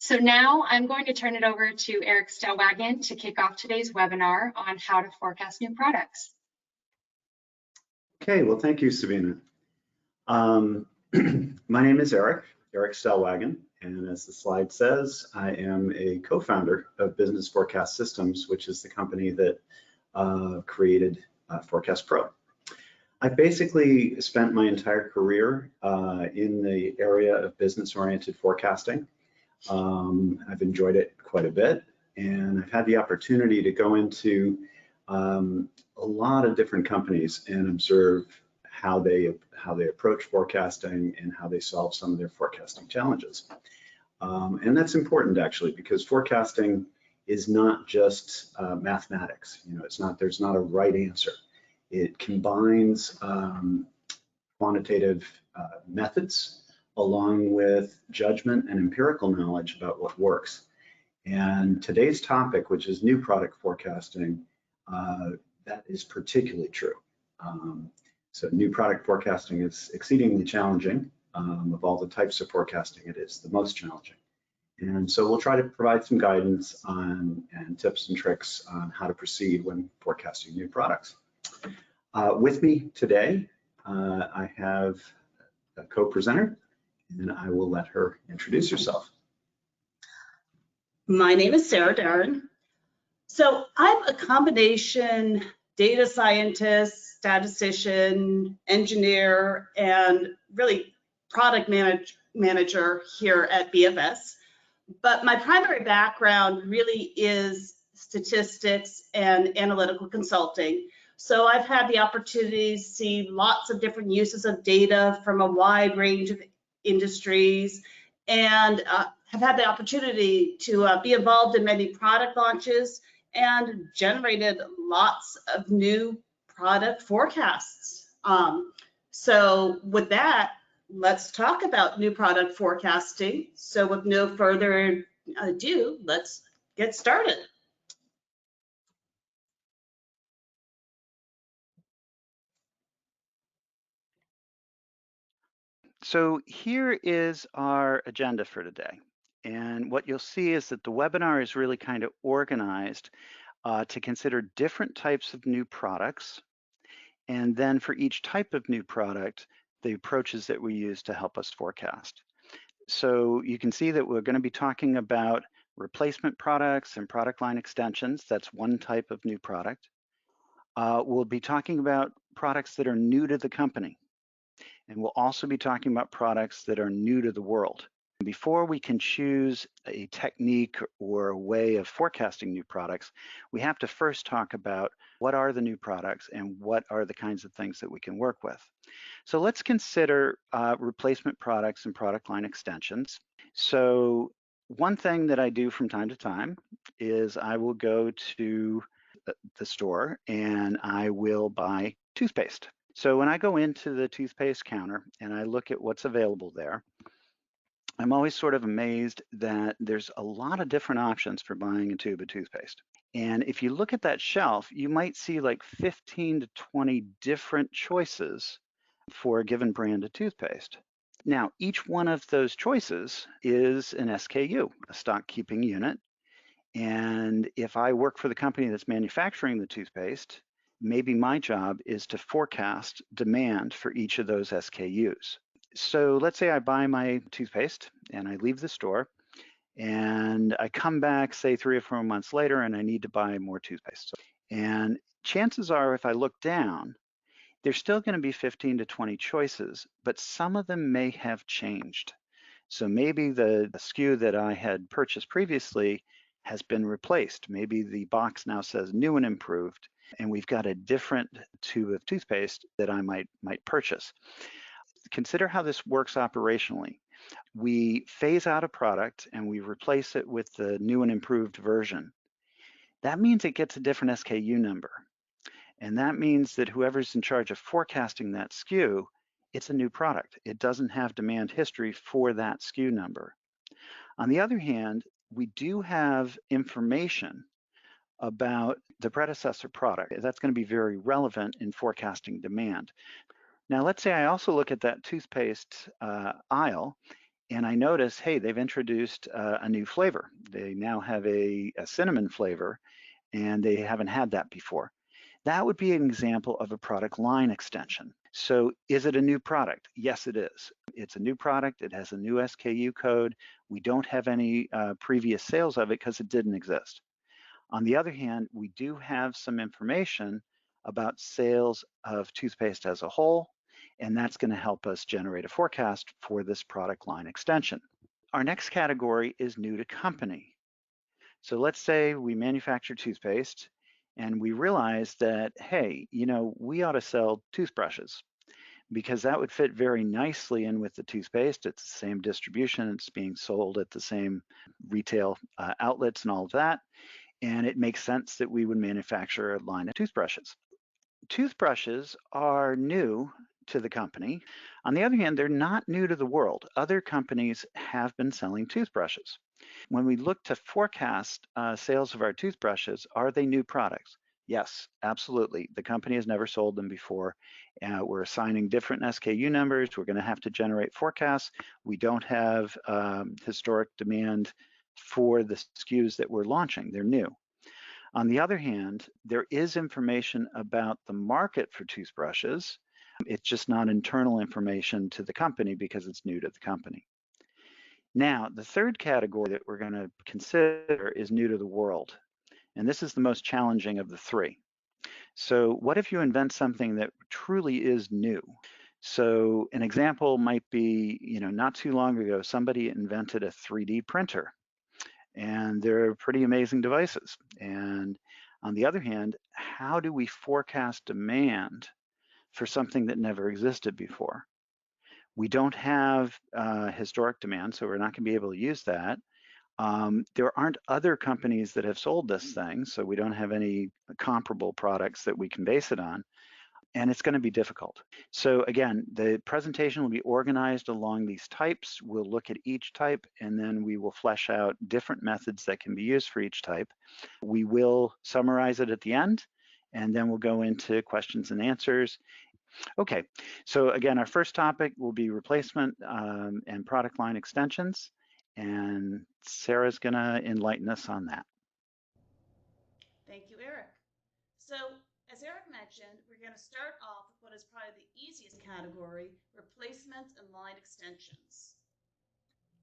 So now I'm going to turn it over to Eric Stellwagen to kick off today's webinar on how to forecast new products. Okay, well, thank you, Sabina. My name is Eric Stellwagen, and as the slide says, I am a co-founder of Business Forecast Systems, which is the company that created Forecast Pro. I basically spent my entire career in the area of business-oriented forecasting. I've enjoyed it quite a bit, and I've had the opportunity to go into a lot of different companies and observe how they approach forecasting and how they solve some of their forecasting challenges. And that's important actually, because forecasting is not just mathematics. You know, there's not a right answer. It combines quantitative methods along with judgment and empirical knowledge about what works. And today's topic, which is new product forecasting, that is particularly true. So new product forecasting is exceedingly challenging. Of all the types of forecasting, it is the most challenging. And so we'll try to provide some guidance on and tips and tricks on how to proceed when forecasting new products. With me today, I have a co-presenter, and I will let her introduce herself. My name is Sarah Darin. So I'm a combination data scientist, statistician, engineer, and really product manager here at BFS. But my primary background really is statistics and analytical consulting. So I've had the opportunity to see lots of different uses of data from a wide range of industries, and have had the opportunity to be involved in many product launches and generated lots of new product forecasts. So with that, let's talk about new product forecasting. So with no further ado, let's get started. So here is our agenda for today. And what you'll see is that the webinar is really kind of organized to consider different types of new products. And then for each type of new product, the approaches that we use to help us forecast. So you can see that we're going to be talking about replacement products and product line extensions. That's one type of new product. We'll be talking about products that are new to the company. And we'll also be talking about products that are new to the world. Before we can choose a technique or a way of forecasting new products, we have to first talk about what are the new products and what are the kinds of things that we can work with. So let's consider replacement products and product line extensions. So one thing that I do from time to time is I will go to the store and I will buy toothpaste. So when I go into the toothpaste counter and I look at what's available there, I'm always sort of amazed that there's a lot of different options for buying a tube of toothpaste. And if you look at that shelf, you might see like 15 to 20 different choices for a given brand of toothpaste. Now, each one of those choices is an SKU, a stock keeping unit. And if I work for the company that's manufacturing the toothpaste, maybe my job is to forecast demand for each of those SKUs. So let's say I buy my toothpaste and I leave the store and I come back, say 3 or 4 months later, and I need to buy more toothpaste. And chances are, if I look down, there's still going to be 15 to 20 choices, but some of them may have changed. So maybe the SKU that I had purchased previously has been replaced. Maybe the box now says new and improved, and we've got a different tube of toothpaste that I might purchase. Consider how this works operationally. We phase out a product and we replace it with the new and improved version. That means it gets a different SKU number. And that means that whoever's in charge of forecasting that SKU, it's a new product. It doesn't have demand history for that SKU number. On the other hand, we do have information about the predecessor product. That's going to be very relevant in forecasting demand. Now, let's say I also look at that toothpaste aisle and I notice, hey, they've introduced a new flavor. They now have a cinnamon flavor, and they haven't had that before. That would be an example of a product line extension. So is it a new product? Yes, it is. It's a new product. It has a new SKU code. We don't have any previous sales of it because it didn't exist. On the other hand, we do have some information about sales of toothpaste as a whole, and that's going to help us generate a forecast for this product line extension. Our next category is new to company. So let's say we manufacture toothpaste and we realize that, hey, we ought to sell toothbrushes because that would fit very nicely in with the toothpaste. It's the same distribution. It's being sold at the same retail outlets and all of that. And it makes sense that we would manufacture a line of toothbrushes. Toothbrushes are new to the company. On the other hand, they're not new to the world. Other companies have been selling toothbrushes. When we look to forecast sales of our toothbrushes, are they new products? Yes, absolutely. The company has never sold them before. We're assigning different SKU numbers. We're going to have to generate forecasts. We don't have historic demand for the SKUs that we're launching. They're new. On the other hand, there is information about the market for toothbrushes. It's just not internal information to the company because it's new to the company. Now, the third category that we're going to consider is new to the world. And this is the most challenging of the three. So what if you invent something that truly is new? So an example might be, not too long ago, somebody invented a 3D printer. And they're pretty amazing devices. And on the other hand, how do we forecast demand for something that never existed before? We don't have historic demand, so we're not going to be able to use that. There aren't other companies that have sold this thing, so we don't have any comparable products that we can base it on. And it's going to be difficult. So again, the presentation will be organized along these types. We'll look at each type, and then we will flesh out different methods that can be used for each type. We will summarize it at the end, and then we'll go into questions and answers. Okay, so again, our first topic will be replacement and product line extensions, and Sarah's going to enlighten us on that. Thank you, Eric. So, as Eric mentioned, we're going to start off with what is probably the easiest category, replacements and line extensions.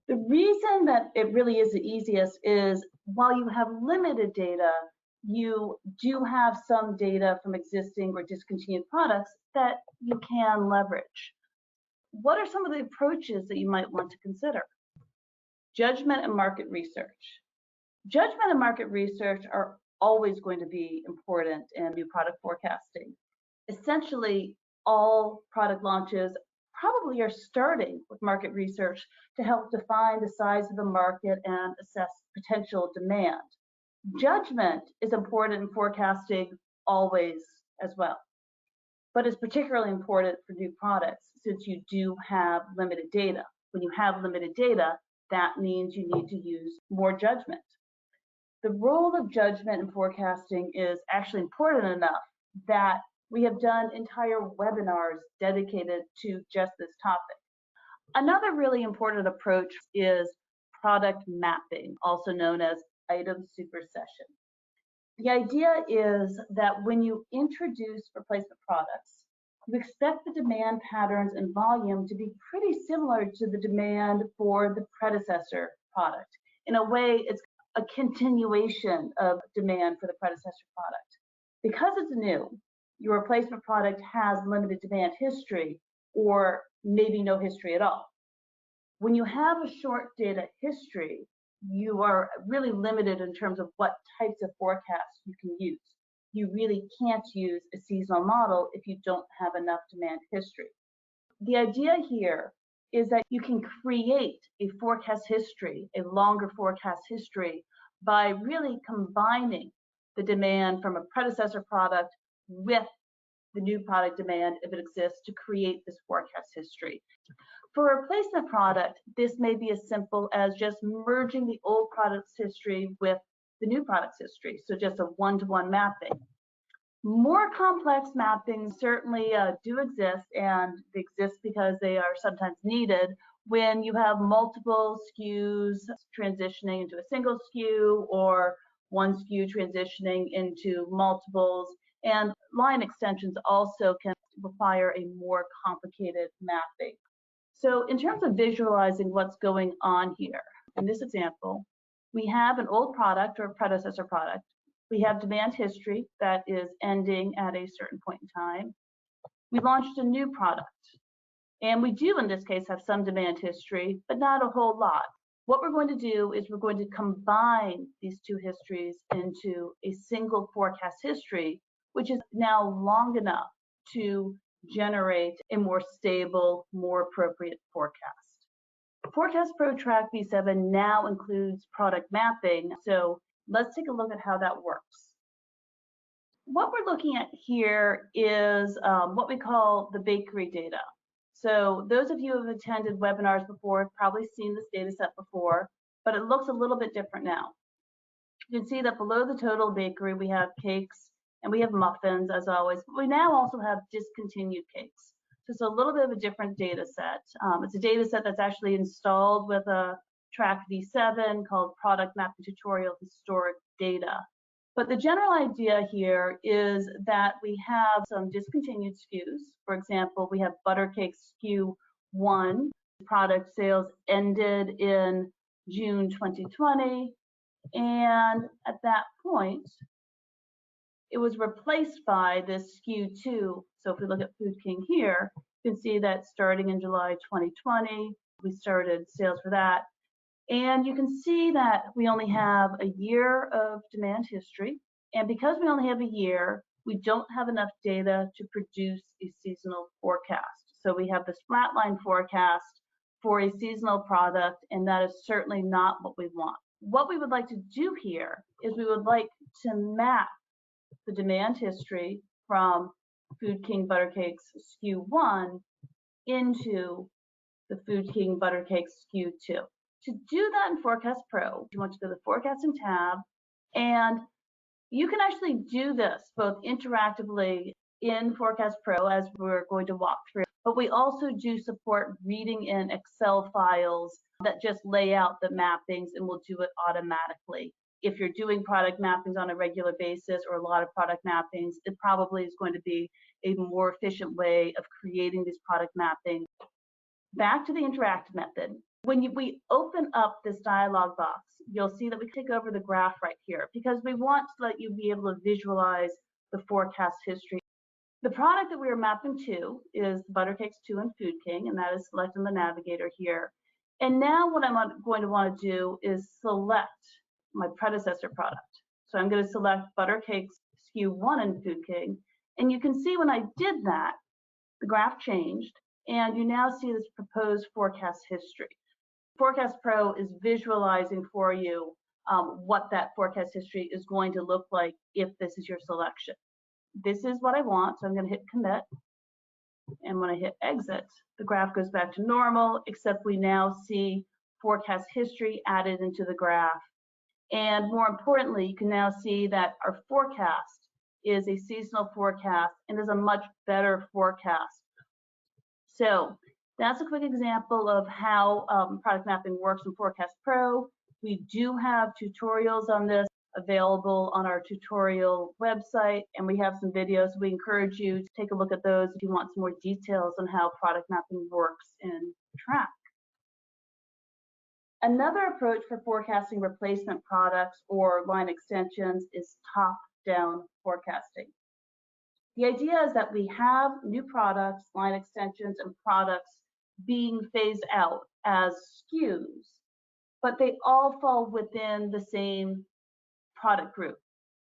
The reason that it really is the easiest is while you have limited data, you do have some data from existing or discontinued products that you can leverage. What are some of the approaches that you might want to consider? Judgment and market research. Judgment and market research are always going to be important in new product forecasting. Essentially, all product launches probably are starting with market research to help define the size of the market and assess potential demand. Judgment is important in forecasting always as well, but it's particularly important for new products since you do have limited data. When you have limited data, that means you need to use more judgment. The role of judgment in forecasting is actually important enough that we have done entire webinars dedicated to just this topic. Another really important approach is product mapping, also known as item supersession. The idea is that when you introduce replacement products, you expect the demand patterns and volume to be pretty similar to the demand for the predecessor product. In a way, it's a continuation of demand for the predecessor product. Because it's new, your replacement product has limited demand history or maybe no history at all. When you have a short data history, you are really limited in terms of what types of forecasts you can use. You really can't use a seasonal model if you don't have enough demand history. The idea here is that you can create a forecast history, a longer forecast history, by really combining the demand from a predecessor product with the new product demand, if it exists, to create this forecast history. For a replacement product, this may be as simple as just merging the old product's history with the new product's history, so just a one-to-one mapping. More complex mappings certainly do exist, and they exist because they are sometimes needed, when you have multiple SKUs transitioning into a single SKU or one SKU transitioning into multiples. And line extensions also can require a more complicated mapping. So in terms of visualizing what's going on here, in this example, we have an old product or predecessor product. We have demand history that is ending at a certain point in time. We launched a new product. And we do, in this case, have some demand history, but not a whole lot. What we're going to do is we're going to combine these two histories into a single forecast history, which is now long enough to generate a more stable, more appropriate forecast. Forecast Pro Track V7 now includes product mapping, so let's take a look at how that works. What we're looking at here is what we call the bakery data. So those of you who have attended webinars before have probably seen this data set before, but it looks a little bit different now. You can see that below the total bakery, we have cakes and we have muffins as always, but we now also have discontinued cakes. So it's a little bit of a different data set. It's a data set that's actually installed with a Track V7 called Product Mapping Tutorial Historic Data. But the general idea here is that we have some discontinued SKUs. For example, we have butter cake SKU 1. Product sales ended in June 2020. And at that point, it was replaced by this SKU 2. So if we look at Food King here, you can see that starting in July 2020, we started sales for that. And you can see that we only have a year of demand history. And because we only have a year, we don't have enough data to produce a seasonal forecast. So we have this flatline forecast for a seasonal product, and that is certainly not what we want. What we would like to do here is we would like to map the demand history from Food King Butter Cakes SKU 1 into the Food King Butter Cakes SKU 2. To do that in Forecast Pro, you want to go to the Forecasting tab, and you can actually do this both interactively in Forecast Pro, as we're going to walk through, but we also do support reading in Excel files that just lay out the mappings and will do it automatically. If you're doing product mappings on a regular basis or a lot of product mappings, it probably is going to be a more efficient way of creating these product mappings. Back to the interactive method. When we open up this dialog box, you'll see that we take over the graph right here because we want to let you be able to visualize the forecast history. The product that we are mapping to is Butter Cakes 2 and Food King, and that is selected in the navigator here. And now what I'm going to want to do is select my predecessor product. So I'm going to select Butter Cakes SKU 1 and Food King. And you can see when I did that, the graph changed, and you now see this proposed forecast history. Forecast Pro is visualizing for you what that forecast history is going to look like if this is your selection. This is what I want, so I'm going to hit commit. And when I hit exit, the graph goes back to normal, except we now see forecast history added into the graph. And more importantly, you can now see that our forecast is a seasonal forecast and is a much better forecast. So that's a quick example of how product mapping works in Forecast Pro. We do have tutorials on this available on our tutorial website, and we have some videos. We encourage you to take a look at those if you want some more details on how product mapping works in Track. Another approach for forecasting replacement products or line extensions is top-down forecasting. The idea is that we have new products, line extensions, and products being phased out as SKUs, but they all fall within the same product group.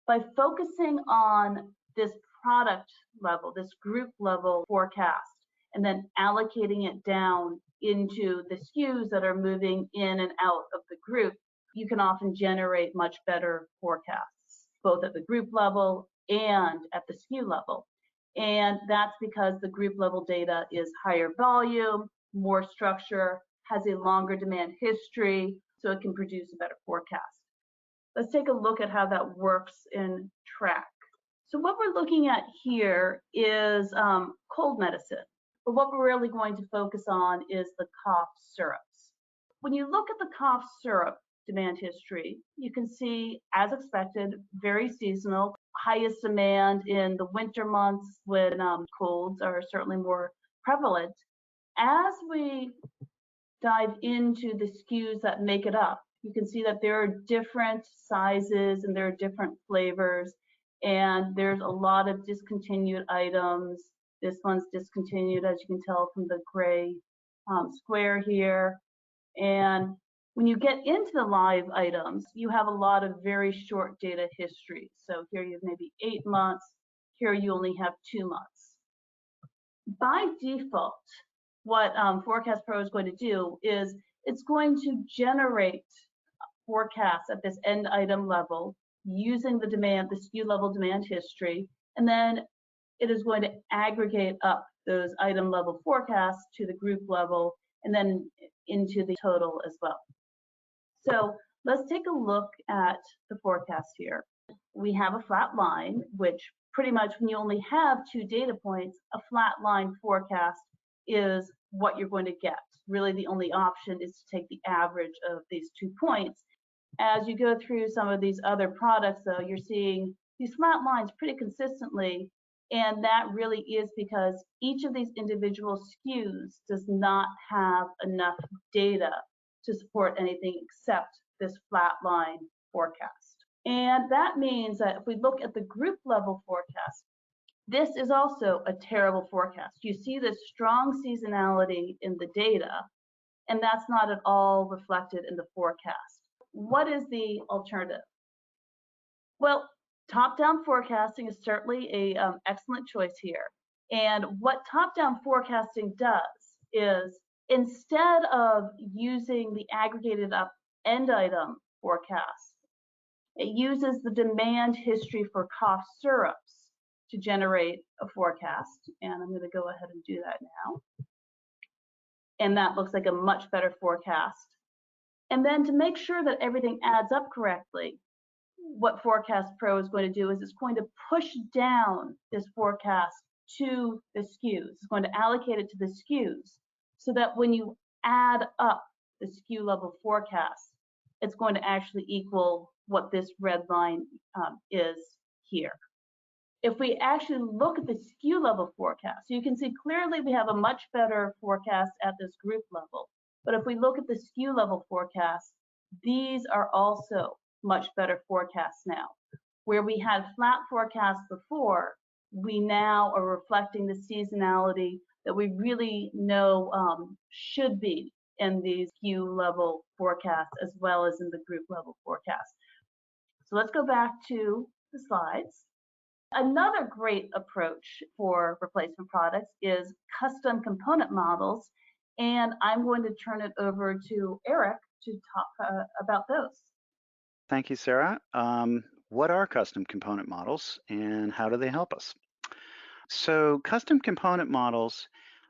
By focusing on this product level, this group level forecast, and then allocating it down into the SKUs that are moving in and out of the group, you can often generate much better forecasts, both at the group level and at the SKU level. And that's because the group level data is higher volume, more structure, has a longer demand history, so it can produce a better forecast. Let's take a look at how that works in Track. So what we're looking at here is cold medicine. But what we're really going to focus on is the cough syrups. When you look at the cough syrup demand history, you can see, as expected, very seasonal, highest demand in the winter months when colds are certainly more prevalent. As we dive into the SKUs that make it up, you can see that there are different sizes and there are different flavors, and there's a lot of discontinued items. This one's discontinued, as you can tell from the gray square here. And when you get into the live items, you have a lot of very short data history. So here you have maybe 8 months, here you only have 2 months. By default, what Forecast Pro is going to do is it's going to generate forecasts at this end item level using the SKU level demand history, and then it is going to aggregate up those item level forecasts to the group level and then into the total as well. So let's take a look at the forecast here. We have a flat line, which pretty much when you only have 2 data points, a flat line forecast is what you're going to get. Really the only option is to take the average of these 2 points. As you go through some of these other products though, you're seeing these flat lines pretty consistently, and that really is because each of these individual SKUs does not have enough data to support anything except this flat line forecast. And that means that if we look at the group level forecast, this is also a terrible forecast. You see this strong seasonality in the data, and that's not at all reflected in the forecast. What is the alternative? Well, top-down forecasting is certainly an excellent choice here. And what top-down forecasting does is, instead of using the aggregated up end item forecast, it uses the demand history for cough syrups to generate a forecast. And I'm going to go ahead and do that now. And that looks like a much better forecast. And then to make sure that everything adds up correctly, what Forecast Pro is going to do is it's going to push down this forecast to the SKUs. It's going to allocate it to the SKUs so that when you add up the SKU level forecast, it's going to actually equal what this red line is here. If we actually look at the SKU level forecast, you can see clearly we have a much better forecast at this group level. But if we look at the SKU level forecast, these are also much better forecasts now. Where we had flat forecasts before, we now are reflecting the seasonality that we really know should be in these SKU level forecasts as well as in the group level forecast. So let's go back to the slides. Another great approach for replacement products is custom component models, and I'm going to turn it over to Eric to talk about those. Thank you, Sarah. What are custom component models and how do they help us? So custom component models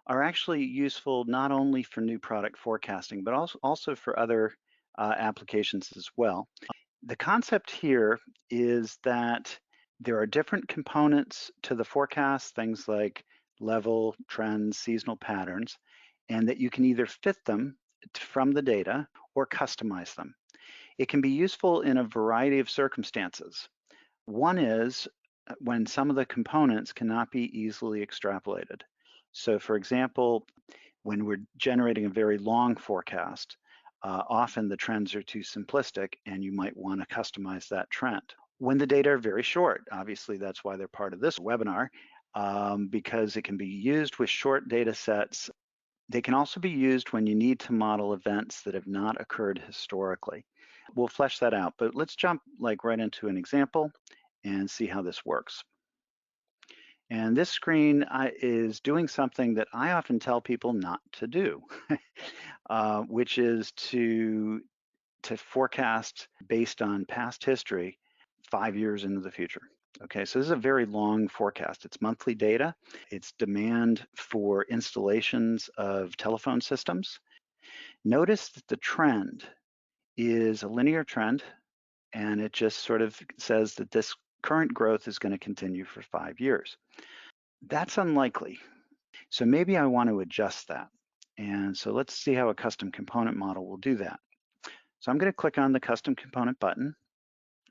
are actually useful not only for new product forecasting, but also for other applications as well. The concept here is that there are different components to the forecast, things like level, trends, seasonal patterns, and that you can either fit them from the data or customize them. It can be useful in a variety of circumstances. One is when some of the components cannot be easily extrapolated. So for example, when we're generating a very long forecast, often the trends are too simplistic and you might want to customize that trend. When the data are very short, obviously that's why they're part of this webinar, because it can be used with short data sets. They can also be used when you need to model events that have not occurred historically. We'll flesh that out, but let's jump right into an example and see how this works. And this screen is doing something that I often tell people not to do, which is to forecast based on past history 5 years into the future. Okay, so this is a very long forecast. It's monthly data. It's demand for installations of telephone systems. Notice that the trend is a linear trend, and it just sort of says that this current growth is going to continue for 5 years. That's unlikely. So maybe I want to adjust that. And so let's see how a custom component model will do that. So I'm going to click on the custom component button.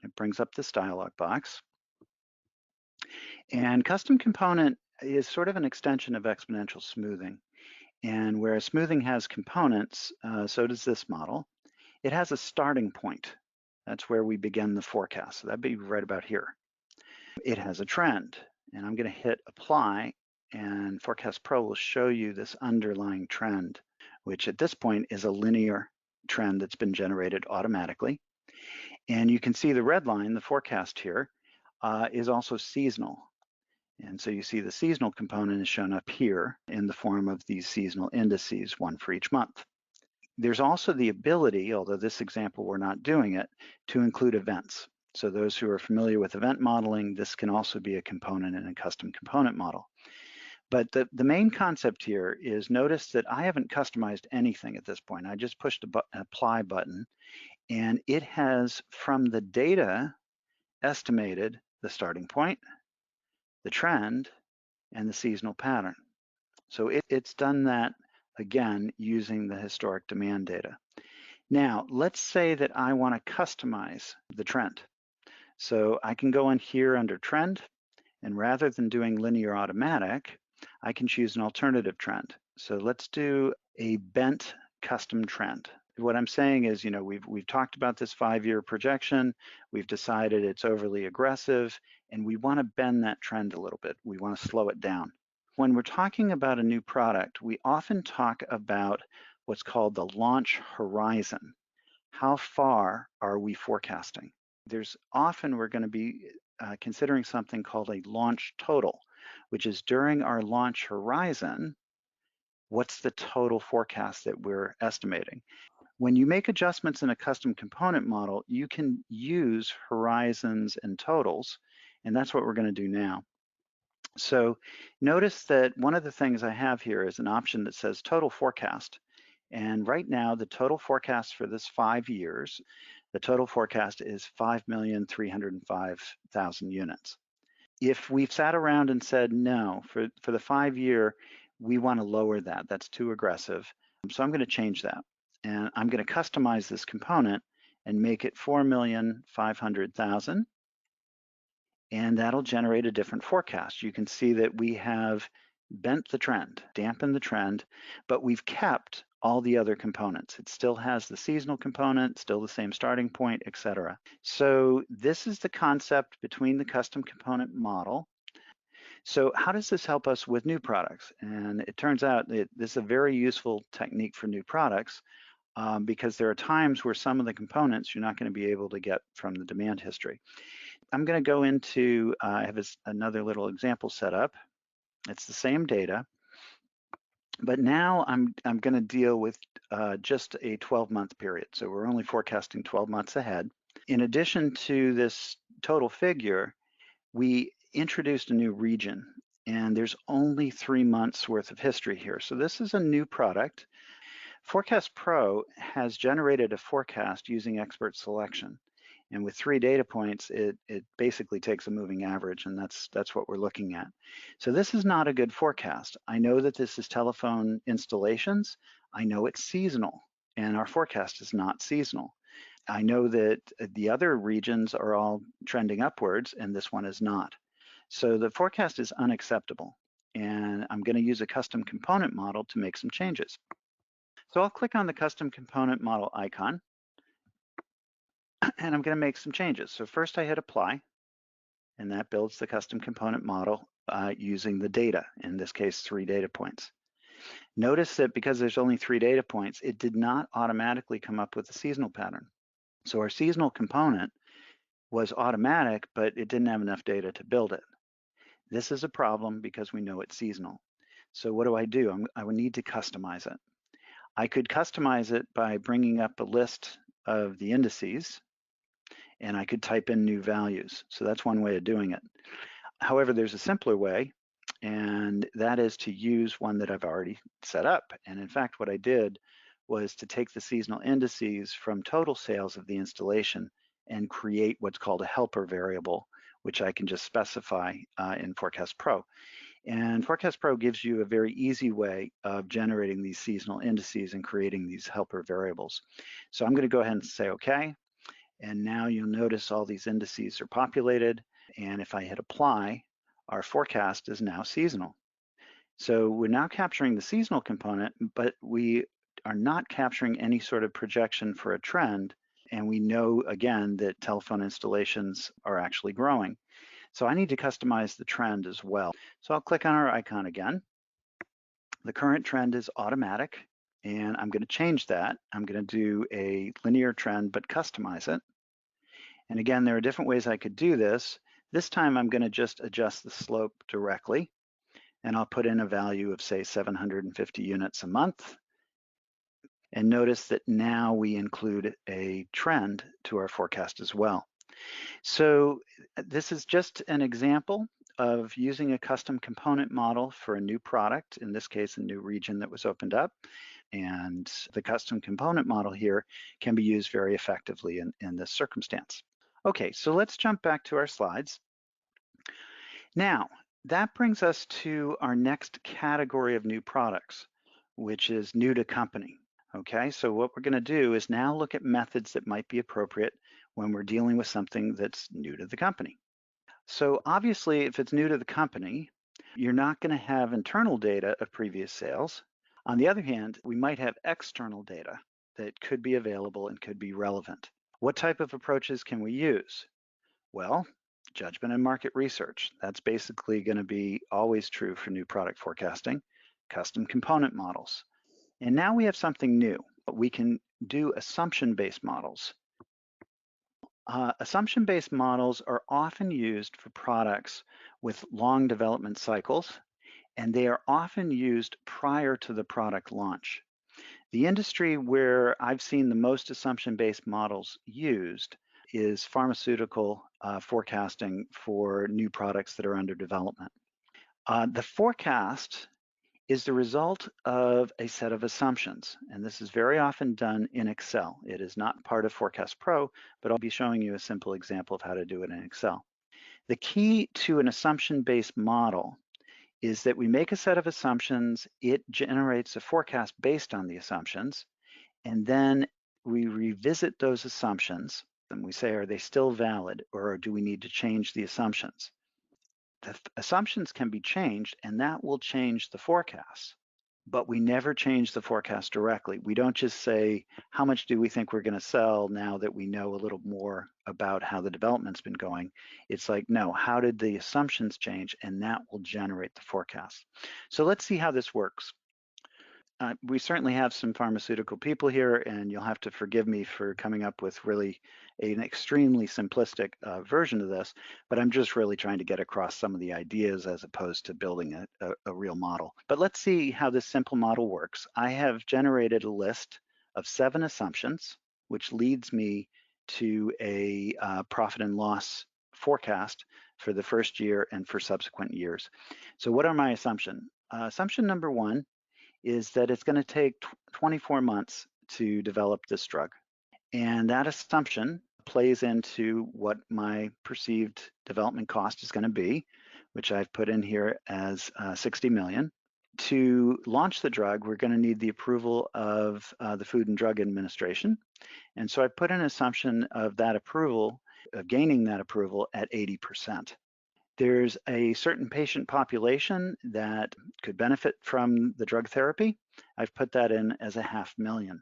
It brings up this dialog box. And custom component is sort of an extension of exponential smoothing. And whereas smoothing has components, so does this model. It has a starting point. That's where we begin the forecast. So that'd be right about here. It has a trend, and I'm going to hit apply, and Forecast Pro will show you this underlying trend, which at this point is a linear trend that's been generated automatically. And you can see the red line, the forecast here, is also seasonal. And so you see the seasonal component is shown up here in the form of these seasonal indices, one for each month. There's also the ability, although this example we're not doing it, to include events. So those who are familiar with event modeling, this can also be a component in a custom component model. But the main concept here is, notice that I haven't customized anything at this point. I just pushed the apply button, and it has, from the data, estimated the starting point, the trend, and the seasonal pattern. So it's done that again using the historic demand data. Now, let's say that I want to customize the trend. So I can go in here under trend, and rather than doing linear automatic, I can choose an alternative trend. So let's do a bent custom trend. What I'm saying is, we've talked about this 5-year projection. We've decided it's overly aggressive, and we want to bend that trend a little bit. We want to slow it down. When we're talking about a new product, we often talk about what's called the launch horizon. How far are we forecasting? There's often we're going to be considering something called a launch total, which is during our launch horizon, what's the total forecast that we're estimating? When you make adjustments in a custom component model, you can use horizons and totals, and that's what we're going to do now. So notice that one of the things I have here is an option that says total forecast. And right now, the total forecast for this 5 years, the total forecast is 5,305,000 units. If we've sat around and said, no, for the 5-year, we want to lower that. That's too aggressive. So I'm going to change that. And I'm going to customize this component and make it 4,500,000. And that'll generate a different forecast. You can see that we have bent the trend, dampened the trend, but we've kept all the other components. It still has the seasonal component, still the same starting point, etc. So this is the concept between the custom component model. So how does this help us with new products? And it turns out that this is a very useful technique for new products because there are times where some of the components you're not going to be able to get from the demand history. I'm going to go into, I have another little example set up. It's the same data, but now I'm going to deal with just a 12-month period. So we're only forecasting 12 months ahead. In addition to this total figure, we introduced a new region, and there's only 3 months worth of history here. So this is a new product. Forecast Pro has generated a forecast using expert selection. And with 3 data points, it basically takes a moving average, and that's what we're looking at. So this is not a good forecast. I know that this is telephone installations. I know it's seasonal, and our forecast is not seasonal. I know that the other regions are all trending upwards, and this one is not. So the forecast is unacceptable, and I'm going to use a custom component model to make some changes. So I'll click on the custom component model icon, and I'm going to make some changes. So first I hit apply, and that builds the custom component model using the data, in this case 3 data points. Notice that because there's only 3 data points, it did not automatically come up with a seasonal pattern. So our seasonal component was automatic, but it didn't have enough data to build it. This is a problem because we know it's seasonal. So what do? I would need to customize it. I could customize it by bringing up a list of the indices, and I could type in new values. So that's one way of doing it. However, there's a simpler way, and that is to use one that I've already set up. And in fact, what I did was to take the seasonal indices from total sales of the installation and create what's called a helper variable, which I can just specify in Forecast Pro. And Forecast Pro gives you a very easy way of generating these seasonal indices and creating these helper variables. So I'm going to go ahead and say OK. And now you'll notice all these indices are populated. And if I hit apply, our forecast is now seasonal. So we're now capturing the seasonal component, but we are not capturing any sort of projection for a trend. And we know, again, that telephone installations are actually growing. So I need to customize the trend as well. So I'll click on our icon again. The current trend is automatic, and I'm going to change that. I'm going to do a linear trend, but customize it. And again, there are different ways I could do this. This time I'm going to just adjust the slope directly, and I'll put in a value of, say, 750 units a month. And notice that now we include a trend to our forecast as well. So this is just an example of using a custom component model for a new product, in this case, a new region that was opened up. And the custom component model here can be used very effectively in this circumstance. Okay, so let's jump back to our slides. Now, that brings us to our next category of new products, which is new to company. Okay, so what we're going to do is now look at methods that might be appropriate when we're dealing with something that's new to the company. So obviously, if it's new to the company, you're not going to have internal data of previous sales. On the other hand, we might have external data that could be available and could be relevant. What type of approaches can we use? Well, judgment and market research. That's basically going to be always true for new product forecasting. Custom component models. And now we have something new. We can do assumption-based models. Assumption-based models are often used for products with long development cycles, and they are often used prior to the product launch. The industry where I've seen the most assumption-based models used is pharmaceutical forecasting for new products that are under development. The forecast is the result of a set of assumptions, and this is very often done in Excel. It is not part of Forecast Pro, but I'll be showing you a simple example of how to do it in Excel. The key to an assumption-based model is that we make a set of assumptions, it generates a forecast based on the assumptions, and then we revisit those assumptions, and we say, are they still valid, or do we need to change the assumptions? The assumptions can be changed, and that will change the forecast. But we never change the forecast directly. We don't just say, how much do we think we're going to sell now that we know a little more about how the development's been going? It's like, no, how did the assumptions change? And that will generate the forecast. So let's see how this works. We certainly have some pharmaceutical people here, and you'll have to forgive me for coming up with really an extremely simplistic version of this, but I'm just really trying to get across some of the ideas as opposed to building a real model. But let's see how this simple model works. I have generated a list of 7 assumptions, which leads me to a profit and loss forecast for the first year and for subsequent years. So what are my assumptions? Assumption number 1 is that it's going to take 24 months to develop this drug. And that assumption plays into what my perceived development cost is going to be, which I've put in here as 60 million. To launch the drug, we're going to need the approval of the Food and Drug Administration. And so I put an assumption of that approval, of gaining that approval at 80%. There's a certain patient population that could benefit from the drug therapy. I've put that in as 500,000.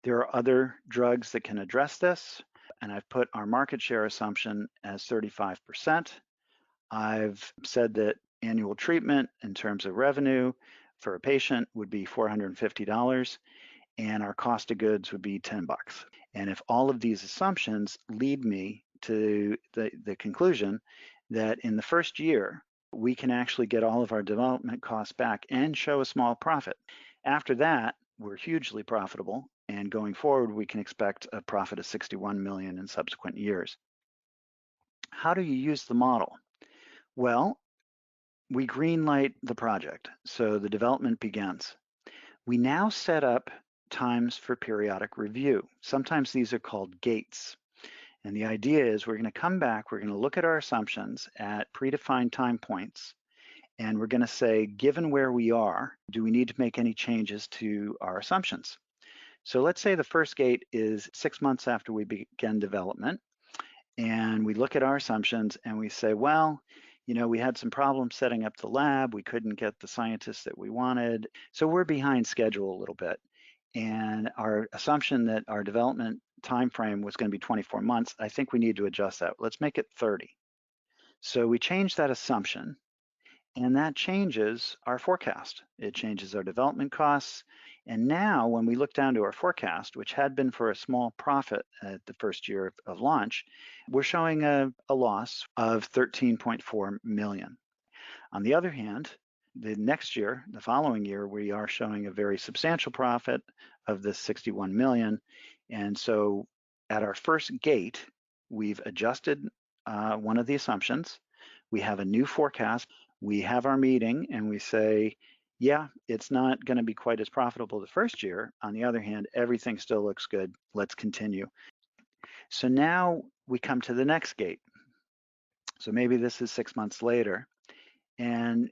There are other drugs that can address this, and I've put our market share assumption as 35%. I've said that annual treatment in terms of revenue for a patient would be $450, and our cost of goods would be $10. And if all of these assumptions lead me to the conclusion that in the first year, we can actually get all of our development costs back and show a small profit. After that, we're hugely profitable, and going forward, we can expect a profit of 61 million in subsequent years. How do you use the model? Well, we greenlight the project, so the development begins. We now set up times for periodic review. Sometimes these are called gates. And the idea is we're going to come back, we're going to look at our assumptions at predefined time points, And we're going to say, given where we are, do we need to make any changes to our assumptions? So let's say the first gate is 6 months after we begin development, and we look at our assumptions and we say, well, we had some problems setting up the lab. We couldn't get the scientists that we wanted. So we're behind schedule a little bit. And our assumption that our development time frame was going to be 24 months, I think we need to adjust that. Let's make it 30. So we change that assumption, and that changes our forecast. It changes our development costs. And now when we look down to our forecast, which had been for a small profit at the first year of launch, we're showing a loss of 13.4 million. On the other hand, the next year, the following year, we are showing a very substantial profit of this 61 million. And so at our first gate, we've adjusted one of the assumptions. We have a new forecast. We have our meeting and we say, yeah, it's not going to be quite as profitable the first year. On the other hand, everything still looks good. Let's continue. So now we come to the next gate. So maybe this is 6 months later. And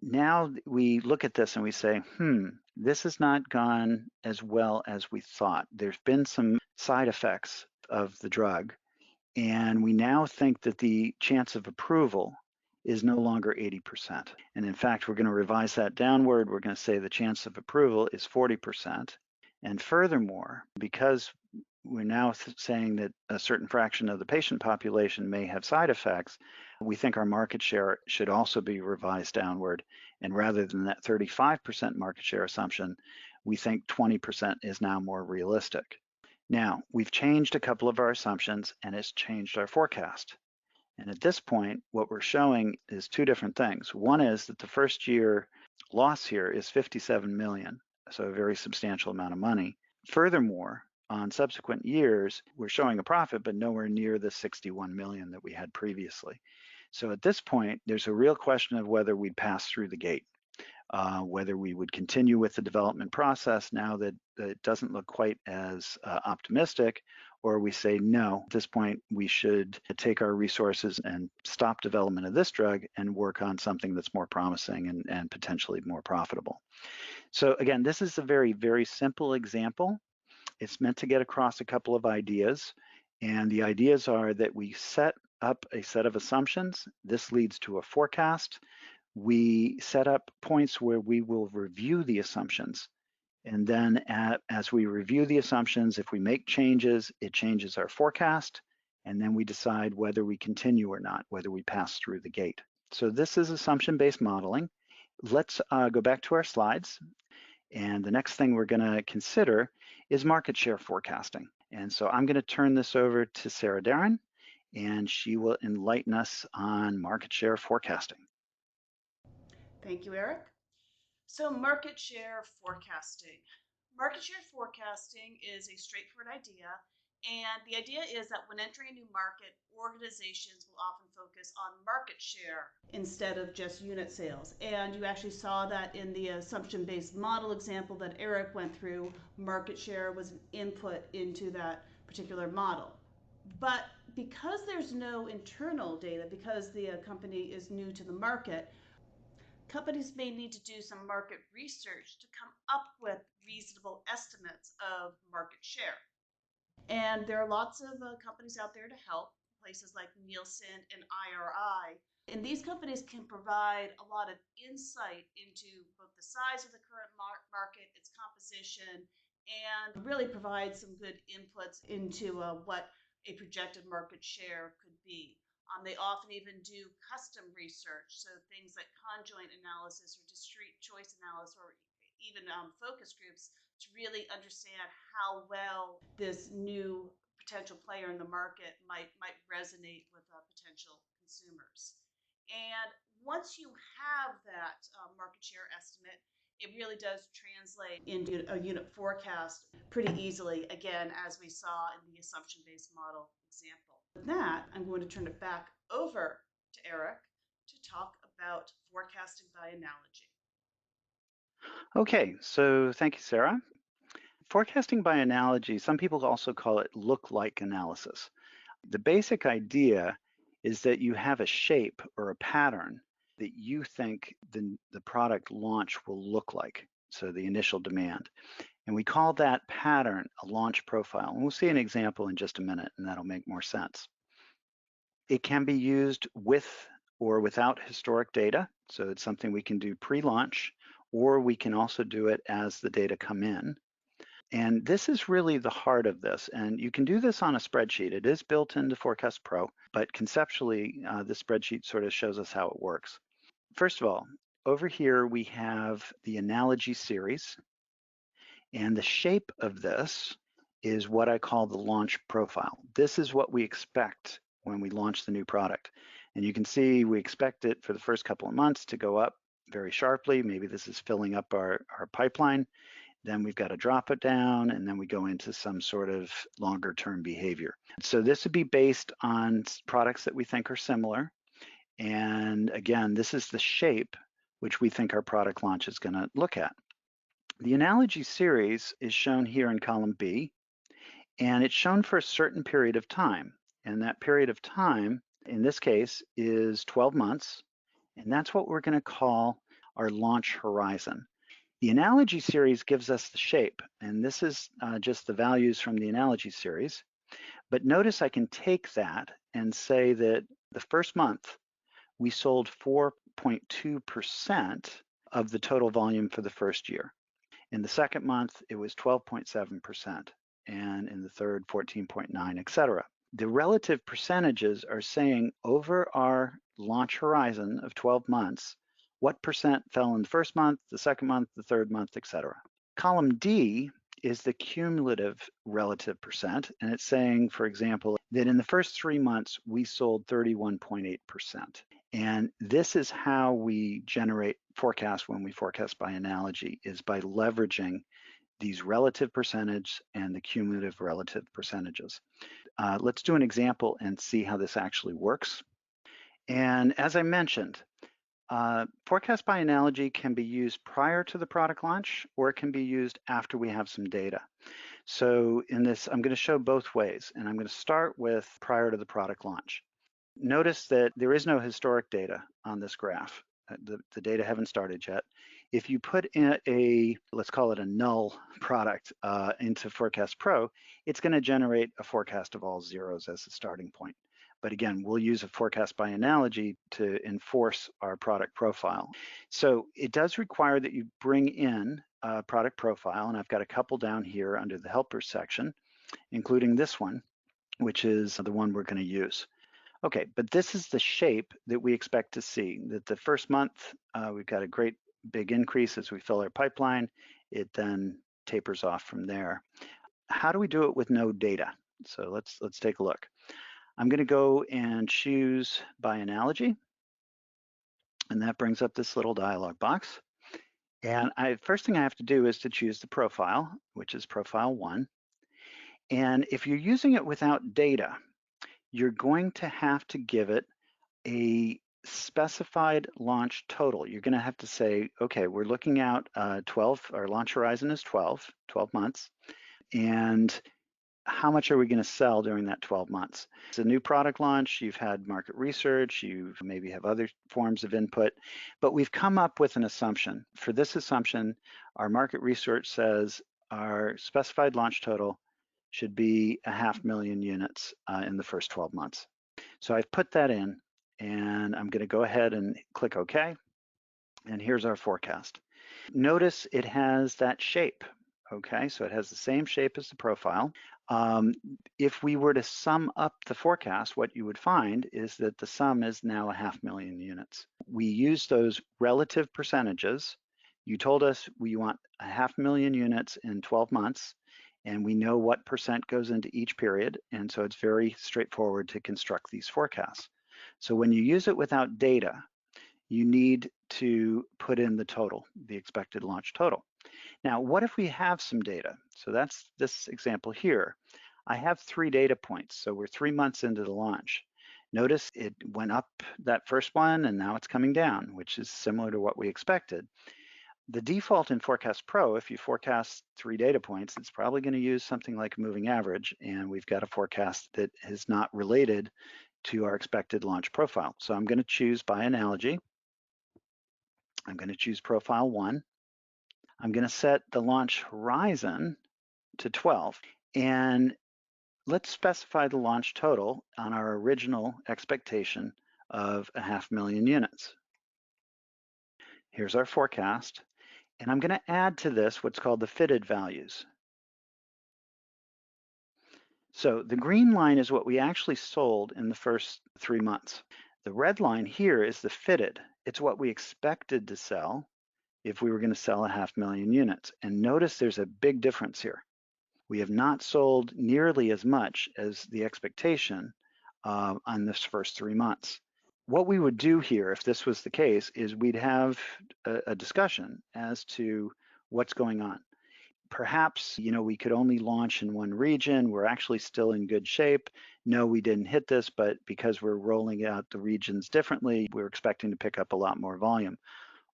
now we look at this and we say, this has not gone as well as we thought. There's been some side effects of the drug. And we now think that the chance of approval is no longer 80%. And in fact, we're going to revise that downward. We're going to say the chance of approval is 40%. And furthermore, because we're now saying that a certain fraction of the patient population may have side effects, we think our market share should also be revised downward. And rather than that 35% market share assumption, we think 20% is now more realistic. Now, we've changed a couple of our assumptions and it's changed our forecast. And at this point, what we're showing is two different things. One is that the first year loss here is 57 million, so a very substantial amount of money. Furthermore, on subsequent years, we're showing a profit, but nowhere near the 61 million that we had previously. So at this point, there's a real question of whether we'd pass through the gate. Whether we would continue with the development process now that it doesn't look quite as optimistic, or we say, no, at this point, we should take our resources and stop development of this drug and work on something that's more promising and potentially more profitable. So again, this is a very, very simple example. It's meant to get across a couple of ideas. And the ideas are that we set up a set of assumptions. This leads to a forecast. We set up points where we will review the assumptions. And then as we review the assumptions, if we make changes, it changes our forecast. And then we decide whether we continue or not, whether we pass through the gate. So this is assumption-based modeling. Let's go back to our slides. And the next thing we're going to consider is market share forecasting. And so I'm going to turn this over to Sarah Darin, and she will enlighten us on market share forecasting. Thank you, Eric. So market share forecasting. Market share forecasting is a straightforward idea. And the idea is that when entering a new market, organizations will often focus on market share instead of just unit sales. And you actually saw that in the assumption-based model example that Eric went through. Market share was an input into that particular model. But because there's no internal data, because the company is new to the market, companies may need to do some market research to come up with reasonable estimates of market share. And there are lots of companies out there to help, places like Nielsen and IRI. And these companies can provide a lot of insight into both the size of the current market, its composition, and really provide some good inputs into what a projected market share could be. They often even do custom research, so things like conjoint analysis or discrete choice analysis, or even focus groups, to really understand how well this new potential player in the market might resonate with potential consumers. And once you have that market share estimate, it really does translate into a unit forecast pretty easily, again, as we saw in the assumption-based model example. With that, I'm going to turn it back over to Eric to talk about forecasting by analogy. Okay, so thank you, Sarah. Forecasting by analogy, some people also call it look-like analysis. The basic idea is that you have a shape or a pattern, that you think the product launch will look like, so the initial demand. And we call that pattern a launch profile. And we'll see an example in just a minute, and that'll make more sense. It can be used with or without historic data. So it's something we can do pre-launch, or we can also do it as the data come in. And this is really the heart of this. And you can do this on a spreadsheet. It is built into Forecast Pro, but conceptually, this spreadsheet sort of shows us how it works. First of all, over here, we have the analogy series. And the shape of this is what I call the launch profile. This is what we expect when we launch the new product. And you can see we expect it for the first couple of months to go up very sharply. Maybe this is filling up our pipeline. Then we've got to drop it down, and then we go into some sort of longer term behavior. So this would be based on products that we think are similar. And again, this is the shape which we think our product launch is going to look at. The analogy series is shown here in column B, and it's shown for a certain period of time. And that period of time, in this case, is 12 months. And that's what we're going to call our launch horizon. The analogy series gives us the shape, and this is just the values from the analogy series. But notice I can take that and say that the first month, we sold 4.2% of the total volume for the first year. In the second month, it was 12.7%, and in the third, 14.9, et cetera. The relative percentages are saying over our launch horizon of 12 months, what percent fell in the first month, the second month, the third month, et cetera. Column D is the cumulative relative percent, and it's saying, for example, that in the first 3 months, we sold 31.8%. And this is how we generate forecasts when we forecast by analogy, is by leveraging these relative percentage and the cumulative relative percentages. Let's do an example and see how this actually works. And as I mentioned, forecast by analogy can be used prior to the product launch, or it can be used after we have some data. So in this, I'm going to show both ways, and I'm going to start with prior to the product launch. Notice that there is no historic data on this graph. The data haven't started yet. If you put in let's call it a null product into Forecast Pro, it's going to generate a forecast of all zeros as a starting point. But again, we'll use a forecast by analogy to enforce our product profile. So it does require that you bring in a product profile, and I've got a couple down here under the helpers section, including this one, which is the one we're going to use. Okay, but this is the shape that we expect to see, that the first month, we've got a great big increase as we fill our pipeline. It then tapers off from there. How do we do it with no data? So let's take a look. I'm going to go and choose by analogy, and that brings up this little dialog box. And first thing I have to do is to choose the profile, which is profile 1. And if you're using it without data, you're going to have to give it a specified launch total. You're going to have to say, okay, we're looking out 12, our launch horizon is 12 months, and how much are we going to sell during that 12 months? It's a new product launch, you've had market research, you maybe have other forms of input, but we've come up with an assumption. For this assumption, our market research says our specified launch total should be 500,000 units in the first 12 months. So I've put that in, and I'm going to go ahead and click OK. And here's our forecast. Notice it has that shape. Okay, so it has the same shape as the profile. If we were to sum up the forecast, what you would find is that the sum is now 500,000 units. We use those relative percentages. You told us we want 500,000 units in 12 months, and we know what percent goes into each period, and so it's very straightforward to construct these forecasts. So when you use it without data, you need to put in the total, the expected launch total. Now, what if we have some data? So that's this example here. I have 3 data points, so we're 3 months into the launch. Notice it went up that first one, and now it's coming down, which is similar to what we expected. The default in Forecast Pro, if you forecast 3 data points, it's probably going to use something like a moving average, and we've got a forecast that is not related to our expected launch profile. So I'm going to choose by analogy, I'm going to choose profile 1. I'm going to set the launch horizon to 12. And let's specify the launch total on our original expectation of 500,000 units. Here's our forecast. And I'm going to add to this what's called the fitted values. So the green line is what we actually sold in the first 3 months. The red line here is the fitted. It's what we expected to sell if we were going to sell 500,000 units. And notice there's a big difference here. We have not sold nearly as much as the expectation on this first 3 months. What we would do here, if this was the case, is we'd have a discussion as to what's going on. Perhaps, we could only launch in one region. We're actually still in good shape. No, we didn't hit this, but because we're rolling out the regions differently, we're expecting to pick up a lot more volume.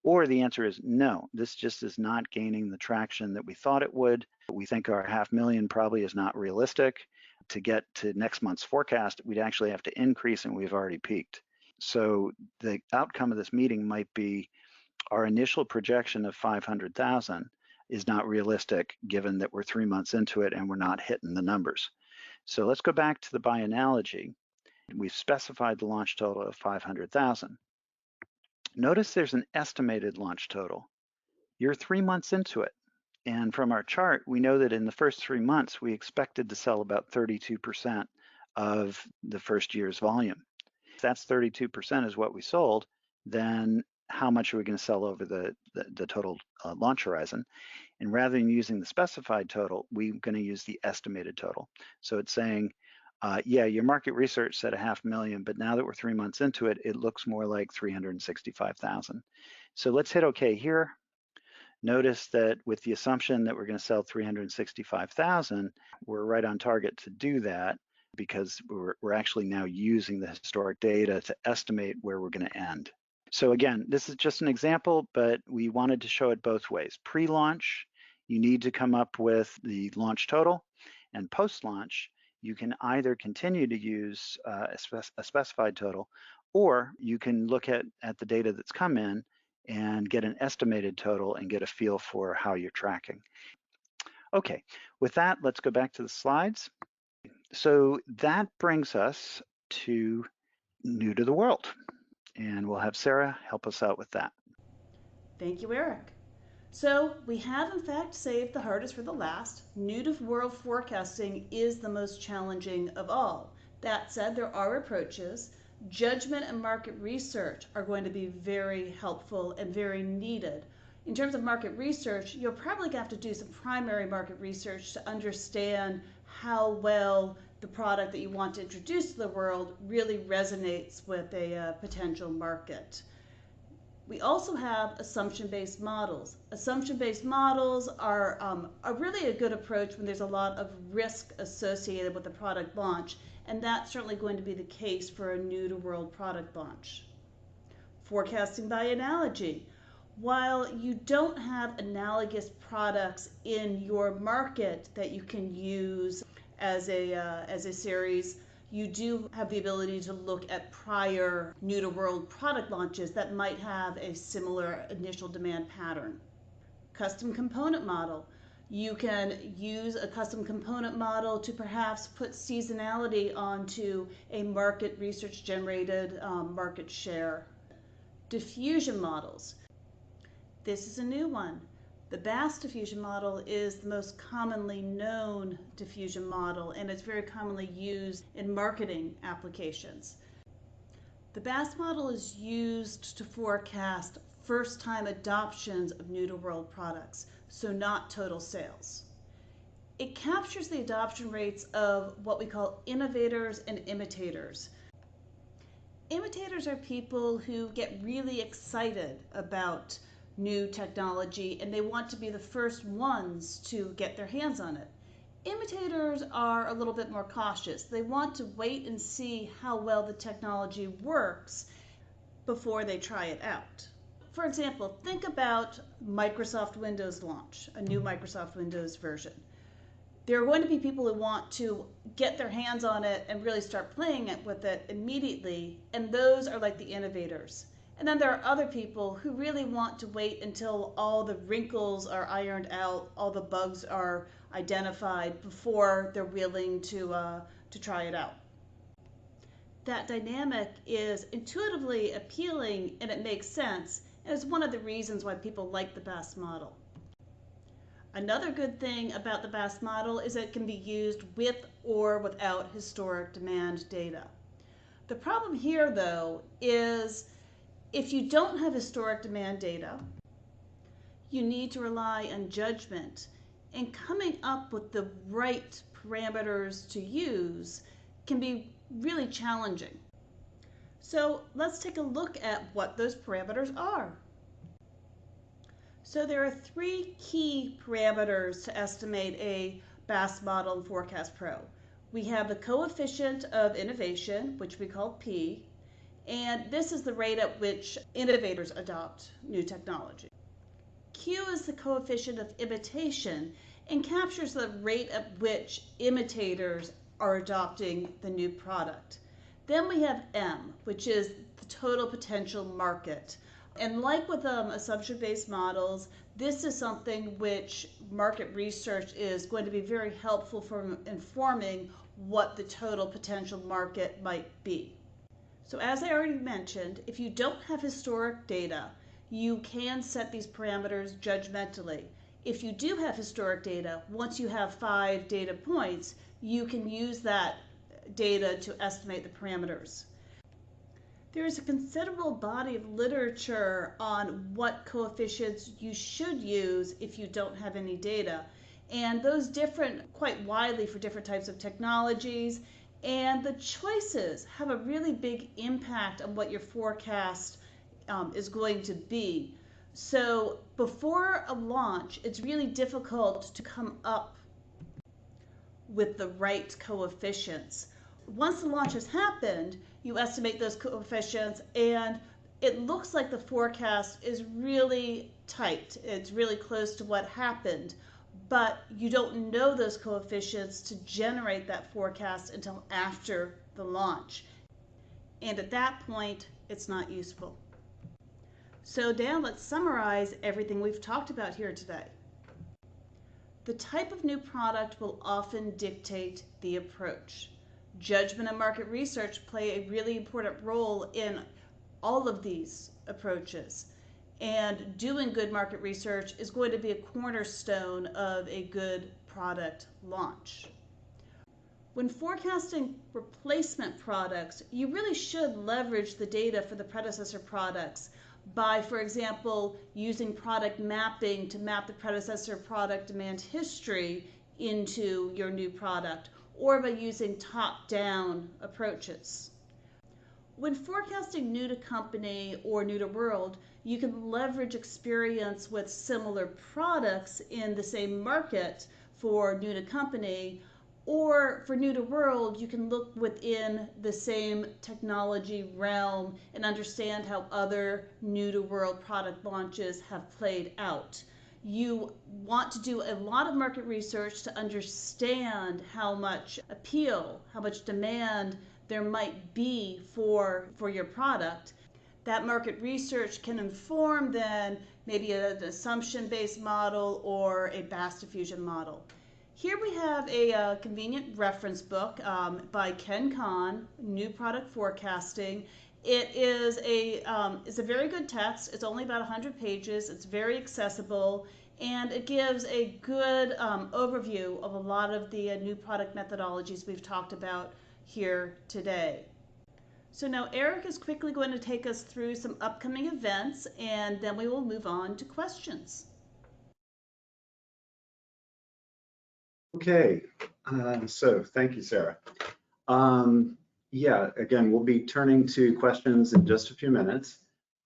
Or the answer is no, this just is not gaining the traction that we thought it would. We think our 500,000 probably is not realistic. To get to next month's forecast, we'd actually have to increase, and we've already peaked. So the outcome of this meeting might be our initial projection of 500,000 is not realistic given that we're 3 months into it and we're not hitting the numbers. So let's go back to the by analogy. We've specified the launch total of 500,000. Notice there's an estimated launch total. You're 3 months into it. And from our chart, we know that in the first 3 months, we expected to sell about 32% of the first year's volume. If that's 32% is what we sold, then how much are we going to sell over the total launch horizon? And rather than using the specified total, we're going to use the estimated total. So it's saying, yeah, your market research said 500,000, but now that we're 3 months into it, it looks more like 365,000. So let's hit OK here. Notice that with the assumption that we're going to sell 365,000, we're right on target to do that because we're actually now using the historic data to estimate where we're going to end. So again, this is just an example, but we wanted to show it both ways. Pre-launch, you need to come up with the launch total, and post-launch, you can either continue to use a specified total, or you can look at the data that's come in and get an estimated total and get a feel for how you're tracking. Okay, with that, let's go back to the slides. So that brings us to new to the world. And we'll have Sarah help us out with that. Thank you, Eric. So we have in fact saved the hardest for the last. New to world forecasting is the most challenging of all. That said, there are approaches. Judgment and market research are going to be very helpful and very needed. In terms of market research, you'll probably have to do some primary market research to understand how well the product that you want to introduce to the world really resonates with a potential market. We also have assumption-based models. Assumption-based models are really a good approach when there's a lot of risk associated with the product launch, and that's certainly going to be the case for a new-to-world product launch. Forecasting by analogy. While you don't have analogous products in your market that you can use as a series, you do have the ability to look at prior new-to-world product launches that might have a similar initial demand pattern. Custom component model. You can use a custom component model to perhaps put seasonality onto a market research generated market share. Diffusion models. This is a new one. The BAS diffusion model is the most commonly known diffusion model, and it's very commonly used in marketing applications. The BAS model is used to forecast first-time adoptions of new-to-world products, so not total sales. It captures the adoption rates of what we call innovators and imitators. Imitators are people who get really excited about new technology and they want to be the first ones to get their hands on it. Imitators are a little bit more cautious. They want to wait and see how well the technology works before they try it out. For example, think about Microsoft Windows launch, a new Microsoft Windows version. There are going to be people who want to get their hands on it and really start playing with it immediately, and those are like the innovators. And then there are other people who really want to wait until all the wrinkles are ironed out, all the bugs are identified before they're willing to try it out. That dynamic is intuitively appealing and it makes sense, and is one of the reasons why people like the BAS model. Another good thing about the BAS model is that it can be used with or without historic demand data. The problem here, though, is if you don't have historic demand data, you need to rely on judgment, and coming up with the right parameters to use can be really challenging. So let's take a look at what those parameters are. So there are 3 key parameters to estimate a BAS model in Forecast Pro. We have the coefficient of innovation, which we call P, and this is the rate at which innovators adopt new technology. Q is the coefficient of imitation and captures the rate at which imitators are adopting the new product. Then we have M, which is the total potential market. And like with assumption-based models, this is something which market research is going to be very helpful for informing what the total potential market might be. So as I already mentioned, if you don't have historic data, you can set these parameters judgmentally. If you do have historic data, once you have 5 data points, you can use that data to estimate the parameters. There is a considerable body of literature on what coefficients you should use if you don't have any data. And those differ quite widely for different types of technologies. And the choices have a really big impact on what your forecast is going to be. So before a launch, it's really difficult to come up with the right coefficients. Once the launch has happened, you estimate those coefficients, and it looks like the forecast is really tight. It's really close to what happened, but you don't know those coefficients to generate that forecast until after the launch. And at that point, it's not useful. So now let's summarize everything we've talked about here today. The type of new product will often dictate the approach. Judgment and market research play a really important role in all of these approaches. And doing good market research is going to be a cornerstone of a good product launch. When forecasting replacement products, you really should leverage the data for the predecessor products by, for example, using product mapping to map the predecessor product demand history into your new product, or by using top-down approaches. When forecasting new to company or new to world, you can leverage experience with similar products in the same market for new to company, or for new to world, you can look within the same technology realm and understand how other new to world product launches have played out. You want to do a lot of market research to understand how much appeal, how much demand there might be for your product. That market research can inform then maybe an assumption-based model or a BAS diffusion model. Here we have a convenient reference book by Ken Kahn, New Product Forecasting. It is a very good text. It's only about 100 pages. It's very accessible, and it gives a good overview of a lot of the new product methodologies we've talked about here today. So now Eric is quickly going to take us through some upcoming events, and then we will move on to questions. Okay, so thank you, Sarah. Yeah, again, we'll be turning to questions in just a few minutes.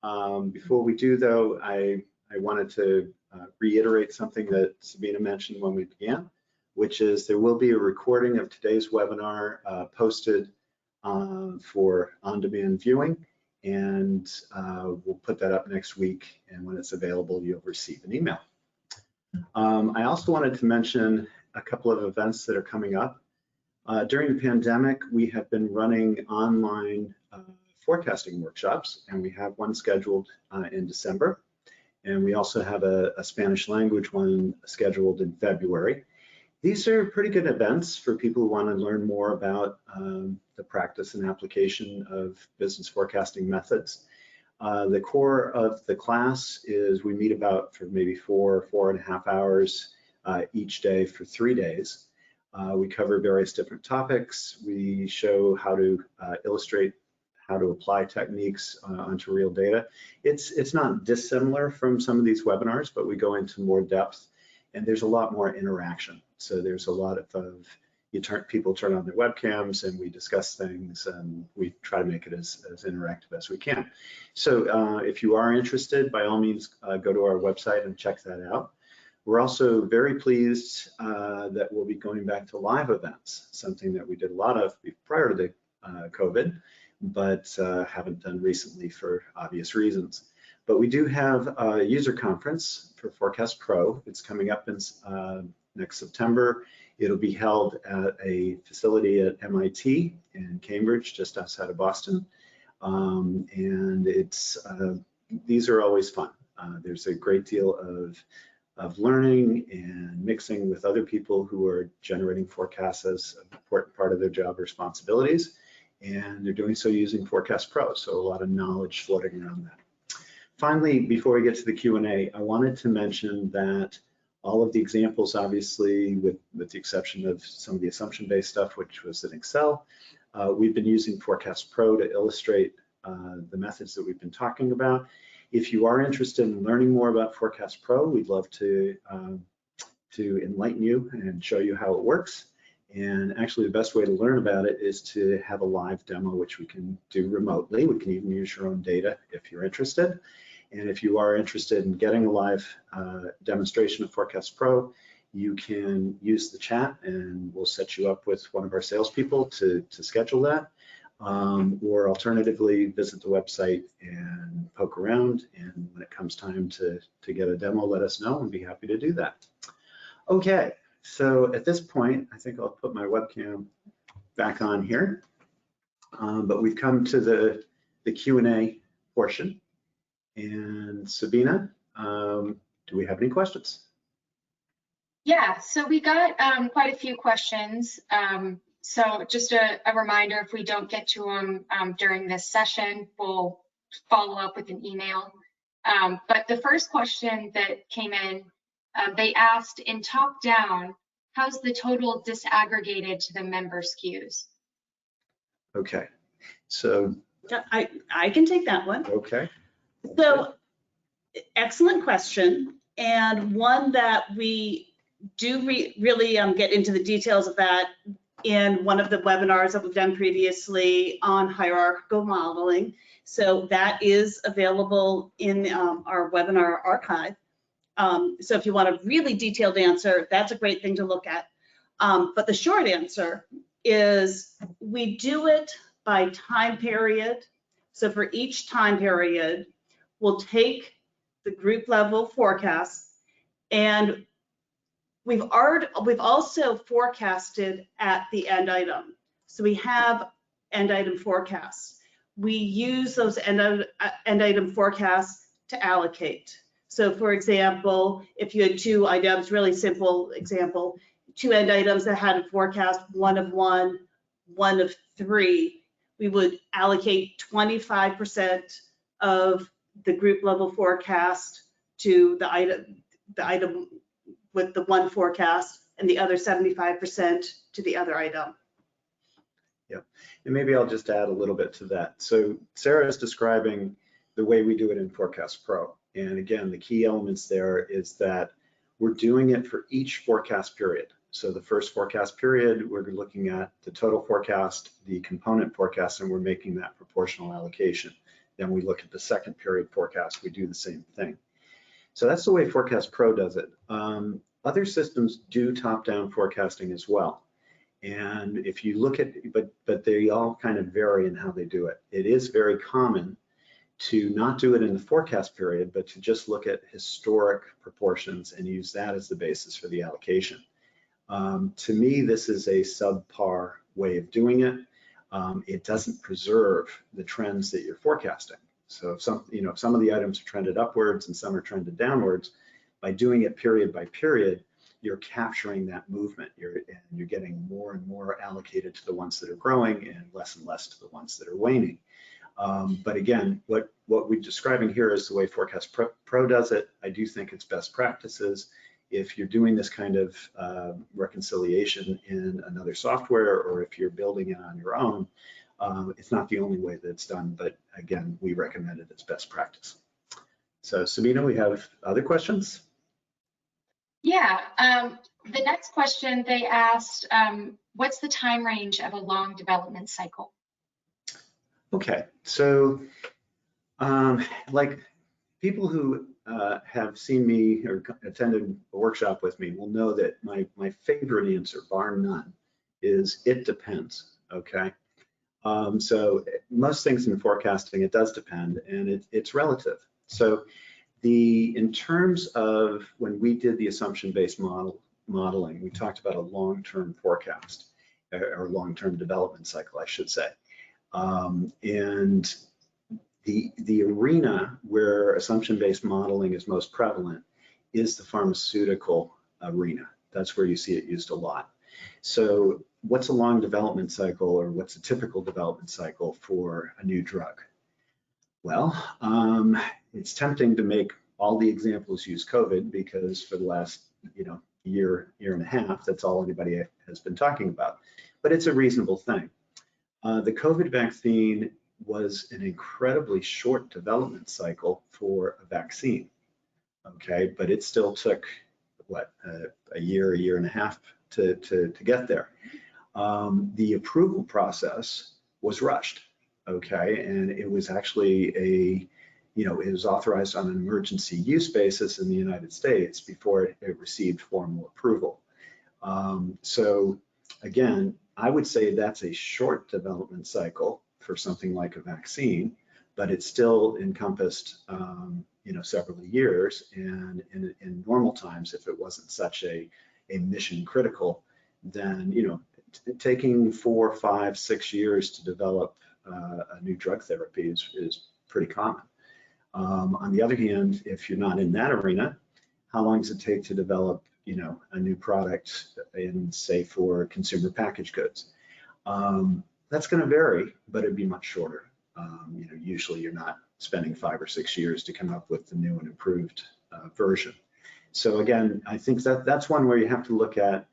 Before we do, though, I wanted to reiterate something that Sabina mentioned when we began, which is there will be a recording of today's webinar posted for on-demand viewing, and we'll put that up next week, and when it's available, you'll receive an email. I also wanted to mention a couple of events that are coming up. During the pandemic, we have been running online forecasting workshops, and we have one scheduled in December. And we also have a Spanish language one scheduled in February. These are pretty good events for people who want to learn more about the practice and application of business forecasting methods. The core of the class is we meet about for maybe 4.5 hours each day for 3 days. We cover various different topics. We show how to illustrate how to apply techniques onto real data. It's not dissimilar from some of these webinars, but we go into more depth, and there's a lot more interaction. So there's a lot of people turn on their webcams and we discuss things, and we try to make it as interactive as we can. So if you are interested, by all means, go to our website and check that out. We're also very pleased that we'll be going back to live events, something that we did a lot of prior to the COVID, but haven't done recently for obvious reasons. But we do have a user conference for Forecast Pro. It's coming up in next September. It'll be held at a facility at MIT in Cambridge, just outside of Boston. And these are always fun. There's a great deal of learning and mixing with other people who are generating forecasts as an important part of their job responsibilities. And they're doing so using Forecast Pro, so a lot of knowledge floating around that. Finally, before we get to the Q&A, I wanted to mention that all of the examples, obviously, with the exception of some of the assumption-based stuff, which was in Excel, we've been using Forecast Pro to illustrate the methods that we've been talking about. If you are interested in learning more about Forecast Pro, we'd love to enlighten you and show you how it works. And actually, the best way to learn about it is to have a live demo, which we can do remotely. We can even use your own data if you're interested. And if you are interested in getting a live demonstration of Forecast Pro, you can use the chat and we'll set you up with one of our salespeople to schedule that. Or alternatively, visit the website and poke around. And when it comes time to get a demo, let us know and be happy to do that. Okay. So at this point, I think I'll put my webcam back on here, but we've come to the Q&A portion. And Sabina, do we have any questions? Yeah, so we got quite a few questions. So just a reminder, if we don't get to them during this session, we'll follow up with an email. But the first question that came in, they asked, in top-down, how's the total disaggregated to the member SKUs? Okay, so. I can take that one. Okay. So, excellent question, and one that we do really get into the details of that in one of the webinars that we've done previously on hierarchical modeling. So that is available in our webinar archive. So if you want a really detailed answer, that's a great thing to look at. But the short answer is we do it by time period. So for each time period, we'll take the group level forecast, and we've also forecasted at the end item. So we have end item forecasts. We use those end item forecasts to allocate. So for example, if you had 2 items, really simple example, 2 end items that had a forecast, 1 of 1, 1 of 3, we would allocate 25% of the group level forecast to the item with the 1 forecast, and the other 75% to the other item. Yeah, and maybe I'll just add a little bit to that. So Sarah is describing the way we do it in Forecast Pro. And again, the key elements there is that we're doing it for each forecast period. So the first forecast period, we're looking at the total forecast, the component forecast, and we're making that proportional allocation. Then we look at the second period forecast, we do the same thing. So that's the way Forecast Pro does it. Other systems do top-down forecasting as well. And if you look at, but they all kind of vary in how they do it. It is very common to not do it in the forecast period, but to just look at historic proportions and use that as the basis for the allocation. To me, this is a subpar way of doing it. it doesn't preserve the trends that you're forecasting. So if some of the items are trended upwards and some are trended downwards, by doing it period by period, you're capturing that movement. You're getting more and more allocated to the ones that are growing and less to the ones that are waning. But again, what we're describing here is the way Forecast Pro does it. I do think it's best practices. If you're doing this kind of reconciliation in another software, or if you're building it on your own, it's not the only way that it's done, but again, we recommend it as best practice. So Sabina, we have other questions? Yeah, the next question they asked, what's the time range of a long development cycle? Okay, so like people who have seen me or attended a workshop with me will know that my favorite answer, bar none, is it depends, okay? So most things in forecasting, it does depend, and it's relative. So in terms of when we did the assumption-based modeling, we talked about a long-term forecast, or long-term development cycle, I should say. And the arena where assumption-based modeling is most prevalent is the pharmaceutical arena. That's where you see it used a lot. So what's a long development cycle, or what's a typical development cycle for a new drug? Well, it's tempting to make all the examples use COVID, because for the last year and a half, that's all anybody has been talking about. But it's a reasonable thing. The COVID vaccine was an incredibly short development cycle for a vaccine, okay? But it still took, what, a year and a half to get there. The approval process was rushed, okay? And it was actually it was authorized on an emergency use basis in the United States before it received formal approval. So again, I would say that's a short development cycle for something like a vaccine, but it still encompassed several years. And in normal times, if it wasn't such a mission critical, then taking 4, 5, 6 years to develop a new drug therapy is pretty common. On the other hand, if you're not in that arena, how long does it take to develop a new product in, say, for consumer packaged goods? That's going to vary, but it'd be much shorter. Usually you're not spending 5 or 6 years to come up with the new and improved version. So again, I think that's one where you have to look at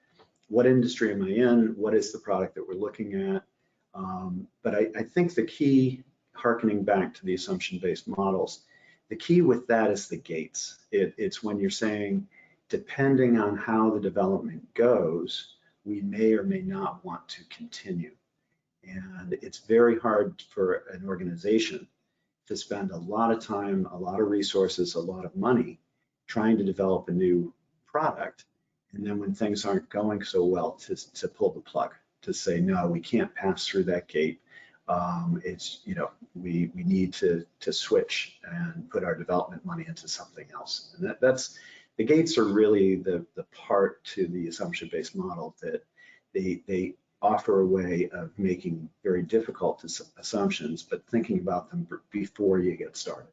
what industry am I in, what is the product that we're looking at. But I think the key, hearkening back to the assumption-based models, the key with that is the gates. It's when you're saying, depending on how the development goes, we may or may not want to continue. And it's very hard for an organization to spend a lot of time, a lot of resources, a lot of money trying to develop a new product. And then when things aren't going so well, to pull the plug, to say, no, we can't pass through that gate. We need to switch and put our development money into something else. And that's the gates are really the part to the assumption-based model that they offer a way of making very difficult assumptions, but thinking about them before you get started.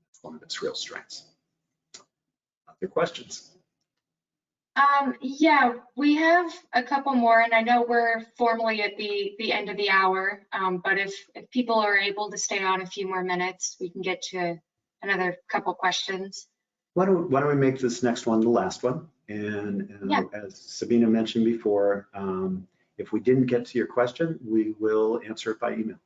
That's one of its real strengths. Other questions? Yeah, we have a couple more, and I know we're formally at the end of the hour, but if people are able to stay on a few more minutes, we can get to another couple questions. Why don't we make this next one the last one? And yeah. As Sabina mentioned before, if we didn't get to your question, we will answer it by email.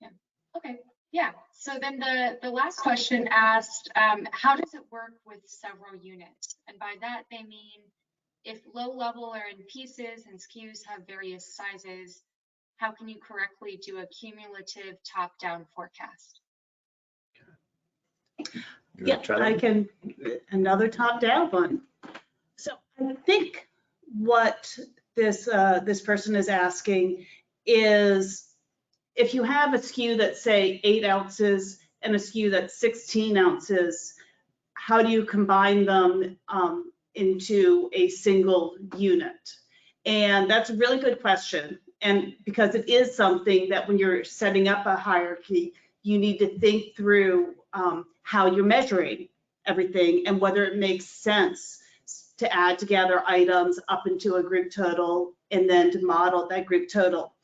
Yeah. Okay. Yeah. So then the last question asked, how does it work with several units? And by that, they mean if low level or in pieces and SKUs have various sizes, how can you correctly do a cumulative top-down forecast? Yeah, I can, another top-down one. So I think what this person is asking is, if you have a SKU that's, say, 8 ounces and a SKU that's 16 ounces, how do you combine them into a single unit? And that's a really good question. And because it is something that when you're setting up a hierarchy, you need to think through how you're measuring everything and whether it makes sense to add together items up into a group total and then to model that group total.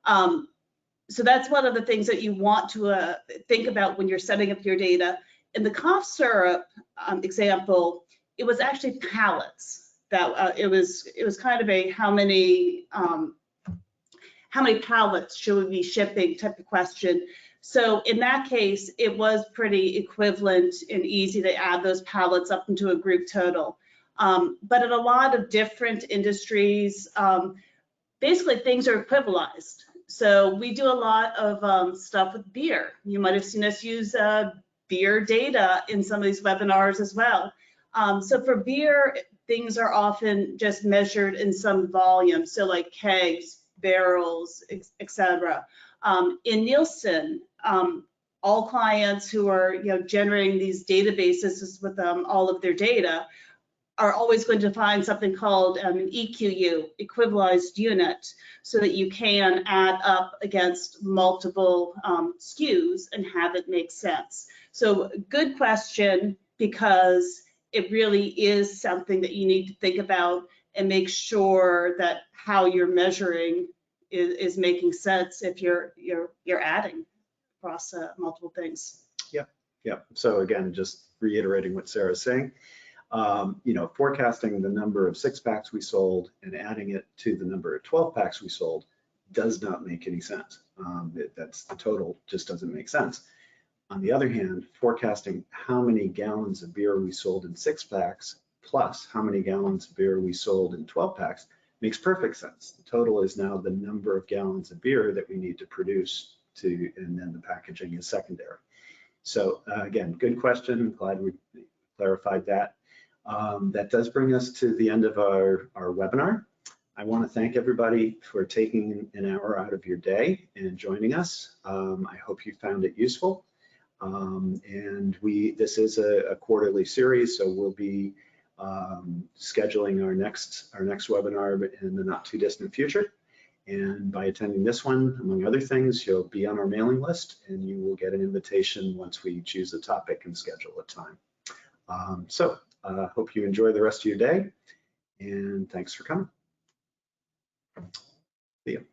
So that's one of the things that you want to think about when you're setting up your data. In the cough syrup example, it was actually pallets. That it was kind of a how many pallets should we be shipping type of question. So in that case, it was pretty equivalent and easy to add those pallets up into a group total. But in a lot of different industries, basically things are equivalized. So we do a lot of stuff with beer. You might have seen us use beer data in some of these webinars as well. So for beer, things are often just measured in some volume. So like kegs, barrels, etc. In Nielsen, all clients who are generating these databases with all of their data are always going to find something called an EQU, equivalized unit, so that you can add up against multiple SKUs and have it make sense. So good question, because it really is something that you need to think about and make sure that how you're measuring is making sense if you're adding across multiple things. Yep. So again, just reiterating what Sarah's saying, forecasting the number of 6-packs we sold and adding it to the number of 12-packs we sold does not make any sense. That's the total, just doesn't make sense. On the other hand, forecasting how many gallons of beer we sold in 6-packs plus how many gallons of beer we sold in 12-packs makes perfect sense. The total is now the number of gallons of beer that we need to produce and then the packaging is secondary. So again, good question. Glad we clarified that. That does bring us to the end of our webinar. I want to thank everybody for taking an hour out of your day and joining us. I hope you found it useful. And this is a quarterly series, so we'll be scheduling our next webinar in the not too distant future. And by attending this one, among other things, you'll be on our mailing list and you will get an invitation once we choose a topic and schedule a time. So hope you enjoy the rest of your day, and thanks for coming. See you.